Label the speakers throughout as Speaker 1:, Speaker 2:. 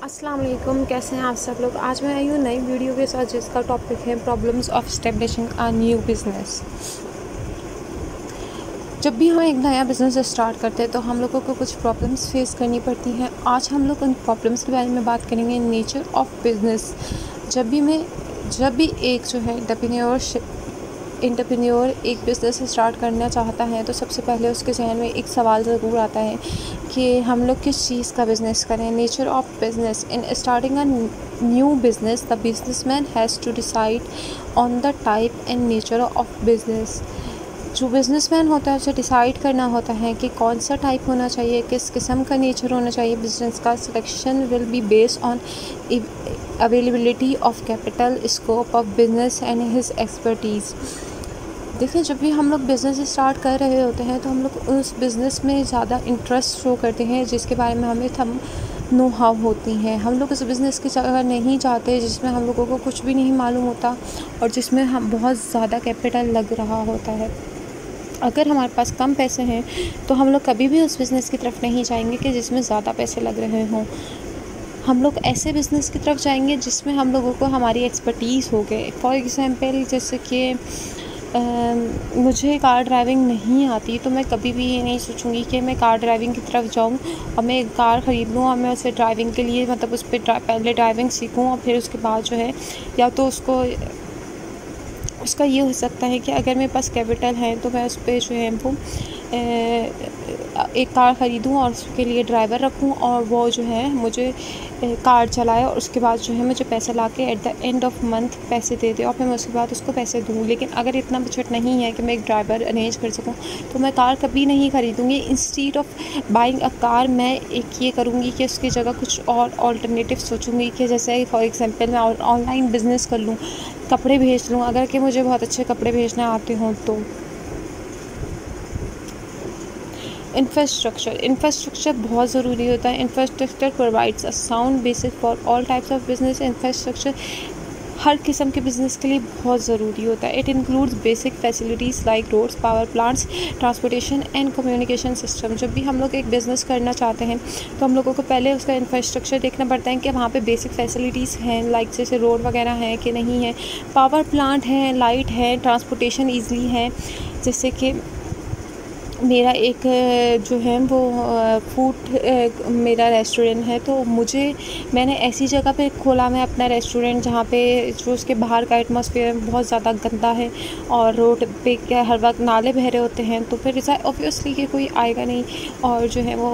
Speaker 1: अस्सलाम वालेकुम, कैसे हैं आप सब लोग। आज मैं आई हूँ नई वीडियो के साथ जिसका टॉपिक है problems of establishing a new business. जब भी हम एक नया बिज़नेस स्टार्ट करते हैं तो हम लोगों को कुछ प्रॉब्लम्स फेस करनी पड़ती हैं। आज हम लोग उन प्रॉब्लम्स के बारे में बात करेंगे। Nature of business. जब भी एक जो है एंटरप्रेन्योर एक बिज़नेस स्टार्ट करना चाहता है तो सबसे पहले उसके जहन में एक सवाल ज़रूर आता है कि हम लोग किस चीज़ का बिज़नेस करें। Nature of business. In starting a new business the businessman has to decide on the type and nature of business. जो बिज़नेसमैन होता है उसे डिसाइड करना होता है कि कौन सा टाइप होना चाहिए, किस किस्म का नेचर होना चाहिए बिज़नेस का। Selection will be based on availability of capital, scope of business and his expertise. देखिए, जब भी हम लोग बिज़नेस स्टार्ट कर रहे होते हैं तो हम लोग उस बिज़नेस में ज़्यादा इंटरेस्ट शो करते हैं जिसके बारे में हमें नो हाउ होती हैं। हम लोग उस बिज़नेस की जगह नहीं चाहते जिसमें हम लोगों को कुछ भी नहीं मालूम होता और जिसमें हम बहुत ज़्यादा कैपिटल लग रहा होता है। अगर हमारे पास कम पैसे हैं तो हम लोग कभी भी उस बिज़नेस की तरफ नहीं जाएंगे कि जिसमें ज़्यादा पैसे लग रहे हों। हम लोग ऐसे बिज़नेस की तरफ जाएंगे जिसमें हम लोगों को हमारी एक्सपर्टीज़ हो गए। फॉर एग्ज़ाम्पल, जैसे कि मुझे कार ड्राइविंग नहीं आती तो मैं कभी भी ये नहीं सोचूंगी कि मैं कार ड्राइविंग की तरफ जाऊं और मैं एक कार ख़रीद लूं और मैं उसे ड्राइविंग के लिए मतलब उस पर पहले ड्राइविंग सीखूं और फिर उसके बाद जो है या तो उसका ये हो सकता है कि अगर मेरे पास कैपिटल है तो मैं उस पर जो है वो एक कार ख़रीदूँ और उसके लिए ड्राइवर रखूँ और वो जो है मुझे कार चलाए और उसके बाद जो है मुझे पैसे ला के at the end of month पैसे दे दे और फिर मैं उसके बाद उसको पैसे दूँ। लेकिन अगर इतना बजट नहीं है कि मैं एक ड्राइवर अरेंज कर सकूँ तो मैं कार कभी नहीं ख़रीदूँगी। Instead of buying a car मैं एक ये करूँगी कि उसकी जगह कुछ और ऑल्टरनेटिव सोचूँगी कि जैसे फॉर एग्ज़ाम्पल मैं ऑनलाइन बिज़नेस कर लूँ, कपड़े भेज लूँ अगर कि मुझे बहुत अच्छे कपड़े भेजने आते हों तो। इंफ्रास्ट्रक्चर बहुत ज़रूरी होता है। Infrastructure provides a sound basis for all types of business. Infrastructure हर किस्म के बिज़नेस के लिए बहुत ज़रूरी होता है। It includes basic facilities like roads, power plants, transportation and communication system. जब भी हम लोग एक बिज़नेस करना चाहते हैं तो हम लोगों को पहले उसका इंफ्रास्ट्रक्चर देखना पड़ता है कि वहाँ पे बेसिक फैसिलिटीज़ हैं, लाइक जैसे रोड वगैरह हैं कि नहीं है, पावर प्लांट है, लाइट है, ट्रांसपोर्टेशन ईज़िली है। जैसे कि मेरा एक जो है वो मेरा रेस्टोरेंट है तो मैंने ऐसी जगह पे खोला मैं अपना रेस्टोरेंट जहाँ पे जो उसके बाहर का एटमॉस्फेयर बहुत ज़्यादा गंदा है और रोड पे क्या हर वक्त नाले बह रहे होते हैं तो फिर ऑब्वियसली कि कोई आएगा नहीं और जो है वो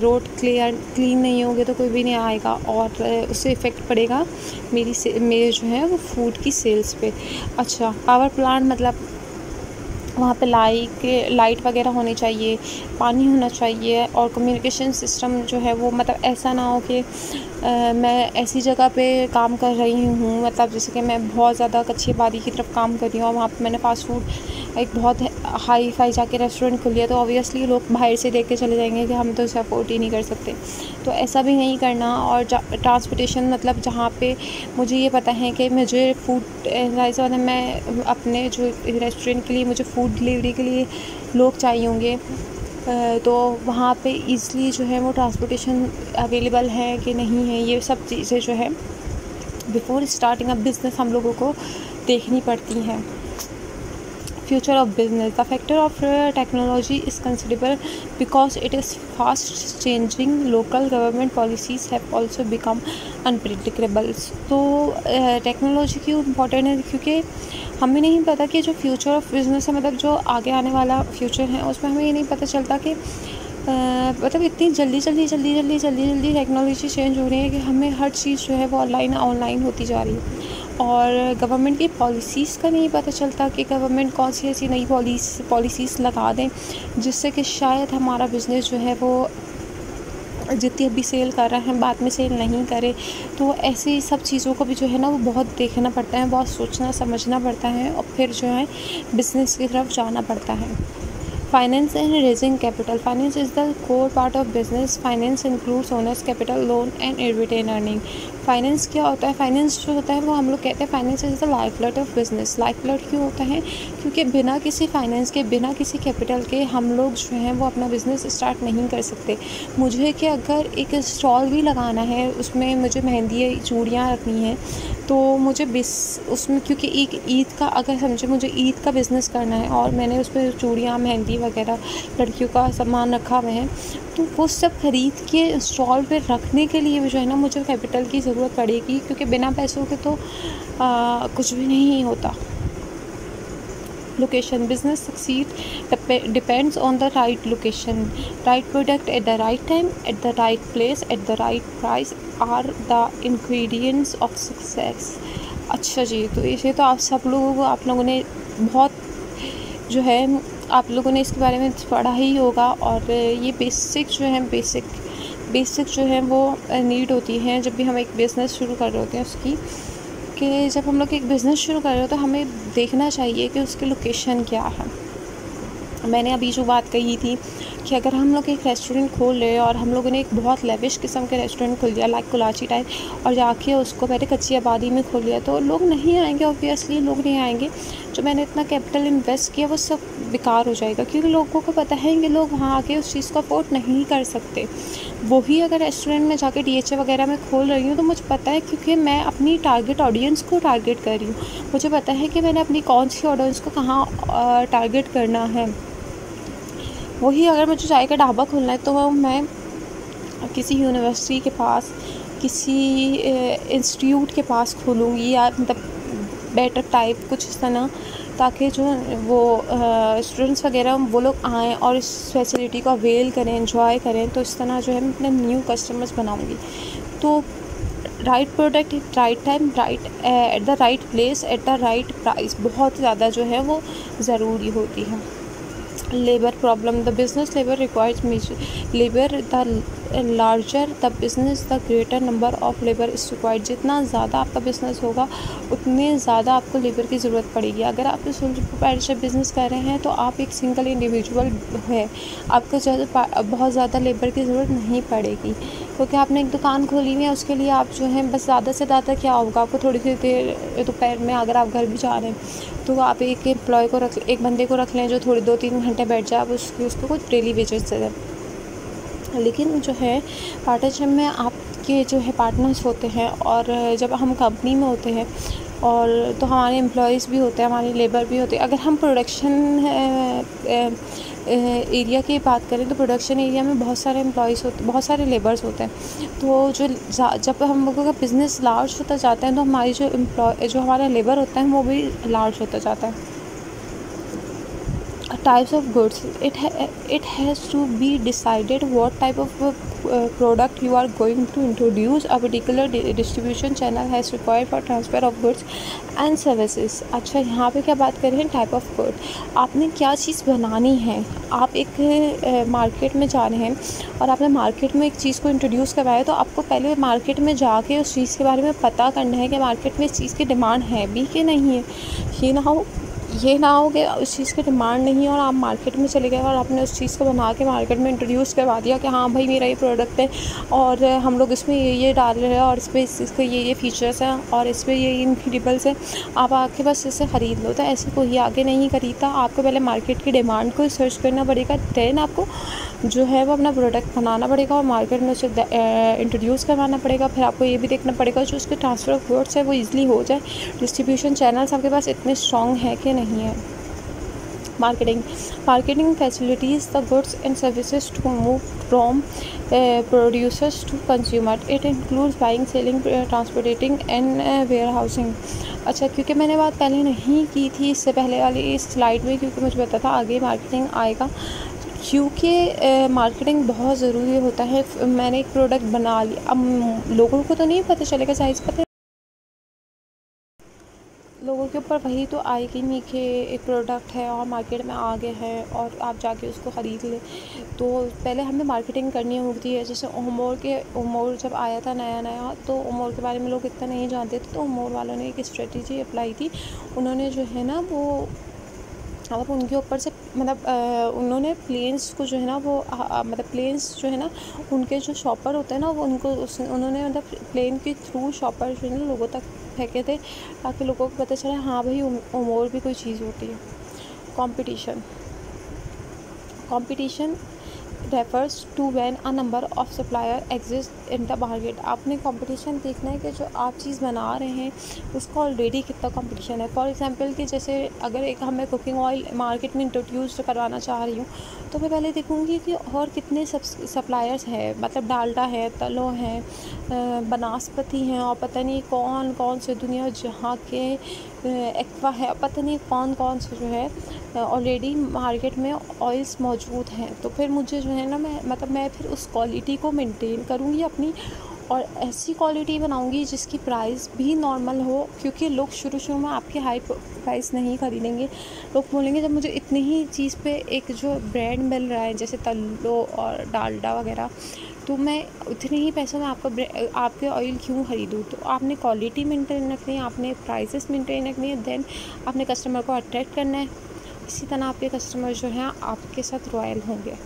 Speaker 1: रोड क्लीन नहीं होंगे तो कोई भी नहीं आएगा और उससे इफ़ेक्ट पड़ेगा मेरे जो है वो फूड की सेल्स पे। अच्छा, पावर प्लांट मतलब वहाँ पे लाइट वगैरह होनी चाहिए, पानी होना चाहिए और कम्युनिकेशन सिस्टम जो है वो मतलब ऐसा ना हो कि मैं ऐसी जगह पे काम कर रही हूँ, मतलब जैसे कि मैं बहुत ज़्यादा कच्ची आबादी की तरफ काम कर रही हूँ और वहाँ पे मैंने फ़ास्ट फूड एक बहुत हाई फाई जाके रेस्टोरेंट खोल लिया तो ऑब्वियसली लोग बाहर से देख के चले जाएंगे कि हम तो इसे अफोर्ड ही नहीं कर सकते। तो ऐसा भी नहीं करना। और ट्रांसपोर्टेशन मतलब जहाँ पे मुझे ये पता है कि मुझे मैं अपने जो रेस्टोरेंट के लिए मुझे फूड डिलीवरी के लिए लोग चाहिए होंगे तो वहाँ पे ईज़िली जो है वो ट्रांसपोर्टेशन अवेलेबल है कि नहीं है, ये सब चीज़ें जो है बिफ़ोर स्टार्टिंग अ बिज़नेस हम लोगों को देखनी पड़ती हैं। Future of business. The factor of technology is considerable because it is fast changing. Local government policies have also become unpredictable. तो टेक्नोलॉजी क्यों इम्पोर्टेंट है क्योंकि हमें नहीं पता कि जो फ्यूचर ऑफ बिज़नेस है मतलब जो आगे आने वाला फ्यूचर है उसमें हमें ये नहीं पता चलता कि मतलब इतनी जल्दी टेक्नोलॉजी चेंज हो रही है कि हमें हर चीज़ जो है वो ऑनलाइन होती जा रही है और गवर्नमेंट की पॉलिसीज़ का नहीं पता चलता कि गवर्नमेंट कौन सी ऐसी नई पॉलिसीज़ लगा दें जिससे कि शायद हमारा बिज़नेस जो है वो जितनी अभी सेल कर रहे हैं बाद में सेल नहीं करे। तो ऐसी सब चीज़ों को भी जो है ना वो बहुत देखना पड़ता है, बहुत सोचना समझना पड़ता है और फिर जो है बिज़नेस की तरफ जाना पड़ता है। Finance and raising capital. Finance is the core part of business. Finance includes owner's capital, loan and retained earning. Finance क्या होता है? फाइनेंस जो होता है वो हम लोग कहते हैं finance is the life blood of business. Life blood क्यों होता है? क्योंकि बिना किसी फाइनेंस के, बिना किसी कैपिटल के हम लोग जो हैं वो अपना बिज़नेस स्टार्ट नहीं कर सकते। मुझे कि अगर एक स्टॉल भी लगाना है, उसमें मुझे मेहंदी चूड़ियाँ रखनी हैं, तो मुझे उसमें, क्योंकि एक ईद का, अगर समझे मुझे ईद का बिज़नेस करना है और मैंने उसमें चूड़ियाँ, मेहंदी वगैरह लड़कियों का सामान रखा हुआ है, तो वो सब ख़रीद के स्टॉल पे रखने के लिए भी जो है ना मुझे कैपिटल की ज़रूरत पड़ेगी, क्योंकि बिना पैसों के तो कुछ भी नहीं होता। Location, business succeed depends on the right location, right product at the right time, at the right place, at the right price are the ingredients of success. अच्छा जी, तो ये तो आप सब लोगों को, आप लोगों ने बहुत जो है, आप लोगों ने इसके बारे में पढ़ा ही होगा। और ये बेसिक जो है वो नीड होती है जब भी हम एक बिज़नेस शुरू कर रहे होते हैं उसकी, कि जब हम लोग एक बिज़नेस शुरू कर रहे हो तो हमें देखना चाहिए कि उसकी लोकेशन क्या है। मैंने अभी जो बात कही थी कि अगर हम लोग एक रेस्टोरेंट खोल रहे हैं और हम लोगों ने एक बहुत लेविश किस्म के रेस्टोरेंट खोल दिया, लाइक कोलाची टाइप, और जाके उसको पहले कच्ची आबादी में खोल लिया, तो लोग नहीं आएंगे, ऑब्वियसली लोग नहीं आएंगे। जो मैंने इतना कैपिटल इन्वेस्ट किया वो सब बेकार हो जाएगा, क्योंकि लोगों को पता है कि लोग वहाँ आके उस चीज़ को अफोर्ड नहीं कर सकते। वही अगर रेस्टोरेंट में जाके DHA वगैरह में खोल रही हूँ तो मुझे पता है, क्योंकि मैं अपनी टारगेट ऑडियंस को टारगेट कर रही हूँ, मुझे पता है कि मैंने अपनी कौन सी ऑडियंस को कहाँ टारगेट करना है। वही अगर मुझे चाय का ढाबा खोलना है तो मैं किसी यूनिवर्सिटी के पास, किसी इंस्टीट्यूट के पास खोलूँगी, या मतलब बेटर टाइप कुछ इस तरह, ताकि जो वो स्टूडेंट्स वगैरह वो लोग आएँ और इस फैसिलिटी को अवेल करें, एंजॉय करें। तो इस तरह जो है मैं अपने न्यू कस्टमर्स बनाऊँगी। तो right product eight right time, right eight the right place, at the right price बहुत ज़्यादा जो है वो ज़रूरी होती है। Labour problem, the business labour requires labour, the larger the business the greater number of labour is required. जितना ज़्यादा आपका बिज़नेस होगा उतने ज़्यादा आपको लेबर की ज़रूरत पड़ेगी। अगर आप सोल प्रोप्राइटरशिप बिज़नेस कर रहे हैं तो आप एक सिंगल इंडिविजुअल है, आपको बहुत ज़्यादा लेबर की ज़रूरत नहीं पड़ेगी, क्योंकि आपने एक दुकान खोली हुई है। उसके लिए आप जो है बस ज़्यादा से ज़्यादा क्या होगा, आपको थोड़ी सी देर दोपहर में अगर आप घर भी जा रहे हैं तो आप एक एम्प्लॉय को एक बंदे को रख लें जो थोड़ी 2-3 घंटे बैठ जाए, आप उसको कुछ डेली वेजेस दे दें। लेकिन जो है पार्टनरशिप में आपके जो है पार्टनर्स होते हैं, और जब हम कंपनी में होते हैं और तो हमारे एम्प्लॉयज़ भी होते हैं, हमारे लेबर भी होते हैं। अगर हम प्रोडक्शन एरिया की बात करें तो प्रोडक्शन एरिया में बहुत सारे एम्प्लॉयज़ होते, बहुत सारे लेबर्स होते हैं। तो जब हम लोगों का बिज़नेस लार्ज होता जाता है तो हमारी जो हमारा लेबर होता है वो भी लार्ज होता जाता है। Types of goods, it has to be decided what type of product you are going to introduce. A particular distribution channel has required for transfer of goods and services. अच्छा, यहाँ पे क्या बात कर रहे हैं? टाइप ऑफ गुड, आपने क्या चीज़ बनानी है। आप एक मार्केट में जा रहे हैं और आपने मार्केट में एक चीज़ को इंट्रोड्यूस करवाया, तो आपको पहले मार्केट में जाके उस चीज़ के बारे में पता करना है कि मार्केट में इस चीज़ की डिमांड है भी कि नहीं है। ये ना हो कि उस चीज़ की डिमांड नहीं है और आप मार्केट में चले गए और आपने उस चीज़ को बना के मार्केट में इंट्रोड्यूस करवा दिया कि हाँ भाई मेरा ये प्रोडक्ट है और हम लोग इसमें ये डाल रहे हैं और इस पर इसके ये फीचर्स हैं और इस पर ये इनक्रेडिबल्स हैं, आप आके बस इसे ख़रीद लो। तो ऐसे कोई आगे नहीं खरीदता। आपको पहले मार्केट की डिमांड को सर्च करना पड़ेगा, देन आपको जो है वो अपना प्रोडक्ट बनाना पड़ेगा और मार्केट में उसे इंट्रोड्यूस करवाना पड़ेगा। फिर आपको ये भी देखना पड़ेगा जो उसके ट्रांसफ़र ऑफ गुड्स है वो ईज़िली हो जाए, डिस्ट्रीब्यूशन चैनल्स आपके पास इतने स्ट्रॉन्ग है कि नहीं है। Marketing facilities the goods and services to move from producers to consumer. It includes buying, selling, transporting and warehousing. अच्छा, क्योंकि मैंने बात पहले नहीं की थी इससे पहले वाली इस स्लाइड में, क्योंकि मुझे पता था आगे मार्केटिंग आएगा, क्योंकि मार्केटिंग बहुत ज़रूरी होता है। मैंने एक प्रोडक्ट बना लिया, अब लोगों को तो नहीं पता चलेगा, साइज़ पता है लोगों के ऊपर, वही तो आएगी नहीं कि एक प्रोडक्ट है और मार्केट में आ गया है और आप जाके उसको ख़रीद लें। तो पहले हमें मार्केटिंग करनी होती है। जैसे ओमोर जब आया था नया तो ओमोर के बारे में लोग इतना नहीं जानते थे, तो ओमोर वालों ने एक स्ट्रेटजी अप्लाई की। उन्होंने जो है ना वो, अब उनके ऊपर से मतलब उन्होंने प्लेन्स को जो है ना वो मतलब प्लेन्स जो है ना उनके जो शॉपर होते हैं ना वो उन्होंने मतलब प्लेन के थ्रू शॉपर जो है ना लोगों तक फेंके थे, ताकि लोगों को पता चला हाँ भाई और भी कोई चीज़ होती है। Competition refers to when a number of supplier exist in the market। आपने कंपटीशन देखना है कि जो आप चीज़ बना रहे हैं उसका ऑलरेडी कितना कंपटीशन है। फॉर एग्जांपल कि जैसे अगर एक मैं कुकिंग ऑयल मार्केट में इंट्रोड्यूस करवाना चाह रही हूँ तो मैं पहले देखूँगी कि और कितने सप्लायर्स हैं, मतलब डालडा है, तलो हैं, बनास्पति हैं, और पता नहीं कौन कौन से दुनिया जहाँ के एक्वा है, पता नहीं कौन कौन से जो है ऑलरेडी मार्केट में ऑयल्स मौजूद हैं। तो फिर मुझे जो है ना मैं फिर उस क्वालिटी को मेंटेन करूँगी अपनी, और ऐसी क्वालिटी बनाऊँगी जिसकी प्राइस भी नॉर्मल हो, क्योंकि लोग शुरू में आपके हाई प्राइस नहीं ख़रीदेंगे। लोग बोलेंगे जब मुझे इतनी ही चीज़ पे एक जो ब्रांड मिल रहा है जैसे तल्लो और डालडा वगैरह, तो मैं उतने ही पैसों में आपके ऑयल क्यों ख़रीदूँ। तो आपने क्वालिटी मेंटेन रखनी है, आपने प्राइसेस मेंटेन रखनी है, देन आपने कस्टमर को अट्रैक्ट करना है। इसी तरह आपके कस्टमर जो हैं आपके साथ रॉयल होंगे।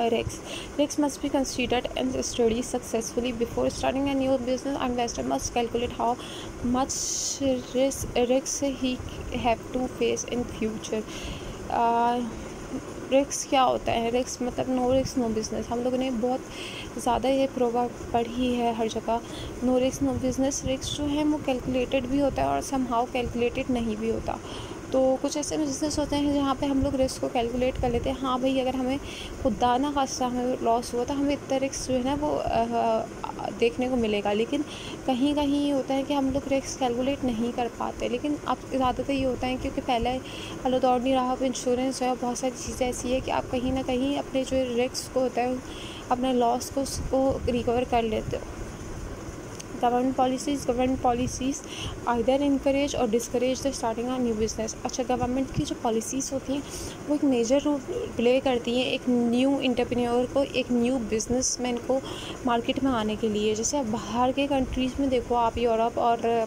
Speaker 1: Risks must be considered and studied successfully before starting a new business. Investor must calculate how much risks he have to face in future। रिक्स क्या होता है? रिक्स मतलब नो रिक्स नो बिज़नेस। हम लोगों ने बहुत ज़्यादा ये प्रोवर्ब पढ़ी है हर जगह। नो रिक्स नो बिज़नेस। रिक्स जो है वो कैलकुलेटेड भी होता है और समहाउ कैलकुलेटेड नहीं भी होता। तो कुछ ऐसे बिज़नेस होते हैं जहाँ पे हम लोग रिस्क को कैलकुलेट कर लेते हैं, हाँ भाई अगर हमें खुदा ना खास्ता हमें लॉस हुआ तो हमें इतना रिस्क जो है ना वो देखने को मिलेगा। लेकिन कहीं कहीं ये होता है कि हम लोग रिस्क कैलकुलेट नहीं कर पाते। लेकिन अब ज़्यादातर ये होता है क्योंकि पहले वाला दौर नहीं रहा, अब इंश्योरेंस है और बहुत सारी चीज़ें ऐसी है कि आप कहीं ना कहीं अपने जो रिस्क को होता है अपने लॉस को उसको रिकवर कर लेते हो। गवर्नमेंट पॉलिसीज़ आइदर इनकरेज और discourage the starting a new business. अच्छा, गवर्नमेंट की जो पॉलिसीज़ होती हैं वो एक मेजर रोल प्ले करती हैं एक न्यू एंटरप्रेन्योर को, एक न्यू बिजनेसमैन को मार्केट में आने के लिए। जैसे अब बाहर के कंट्रीज़ में देखो आप, यूरोप और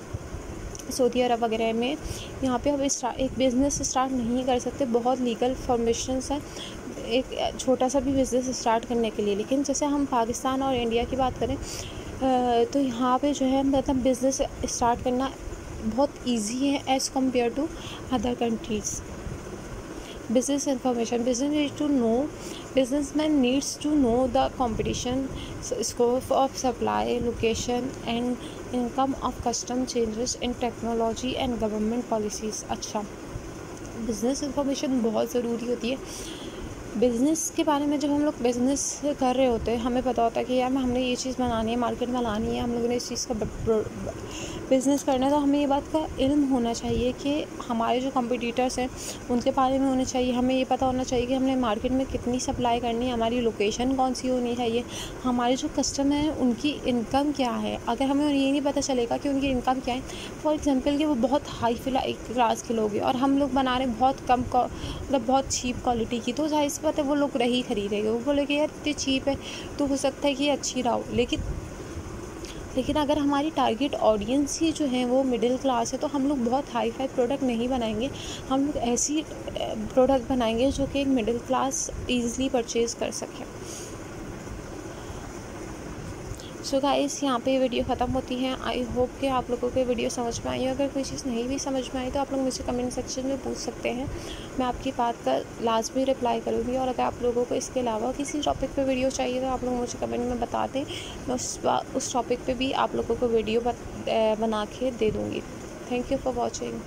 Speaker 1: सऊदी अरब वगैरह में, यहाँ पे अब एक बिज़नेस स्टार्ट नहीं कर सकते, बहुत लीगल फॉर्मेशंस हैं एक छोटा सा भी बिज़नेस स्टार्ट करने के लिए। लेकिन जैसे हम पाकिस्तान और इंडिया की बात करें तो यहाँ पे जो है मतलब बिज़नेस स्टार्ट करना बहुत इजी है as compare to other countries. Business information. Businessman needs to know the competition, scope of supply, location and income of custom changes in technology and government policies. अच्छा, बिज़नेस इंफॉर्मेशन बहुत ज़रूरी होती है। Business के बारे में जब हम लोग बिज़नेस कर रहे होते हैं हमें पता होता है कि यार हमने ये चीज़ बनानी है, मार्केट में लानी है, हम लोगों ने इस चीज़ का बिज़नेस करना है, तो हमें ये बात का इल्म होना चाहिए कि हमारे जो कॉम्पिटिटर्स हैं उनके बारे में होना चाहिए। हमें ये पता होना चाहिए कि हमने मार्केट में कितनी सप्लाई करनी है, हमारी लोकेशन कौन सी होनी चाहिए, हमारे जो कस्टमर हैं उनकी इनकम क्या है। अगर हमें ये नहीं पता चलेगा कि उनकी इनकम क्या है, फॉर एग्जांपल कि वो बहुत हाई क्लास के लोग हैं और हम लोग बना रहे हैं बहुत कम मतलब बहुत चीप क्वालिटी की, तो जाहिर सी बात है वो लोग नहीं खरीदेंगे। वो बोलेंगे यार इतनी चीप है तो हो सकता है कि अच्छी ना हो। लेकिन अगर हमारी टारगेट ऑडियंस ही जो है वो मिडिल क्लास है तो हम लोग बहुत हाई फाई प्रोडक्ट नहीं बनाएंगे, हम लोग ऐसी प्रोडक्ट बनाएंगे जो कि एक मिडिल क्लास ईज़िली परचेज़ कर सके। सो गाइस, यहाँ पे वीडियो ख़त्म होती है। आई होप कि आप लोगों को वीडियो समझ में आई। अगर कोई चीज़ नहीं भी समझ में आई तो आप लोग मुझे कमेंट सेक्शन में पूछ सकते हैं, मैं आपकी बात का लाजमी रिप्लाई करूँगी। और अगर आप लोगों को इसके अलावा किसी टॉपिक पे वीडियो चाहिए तो आप लोग मुझे कमेंट में बता दें, मैं उस टॉपिक पे भी आप लोगों को वीडियो बना के दे दूँगी। Thank you for watching.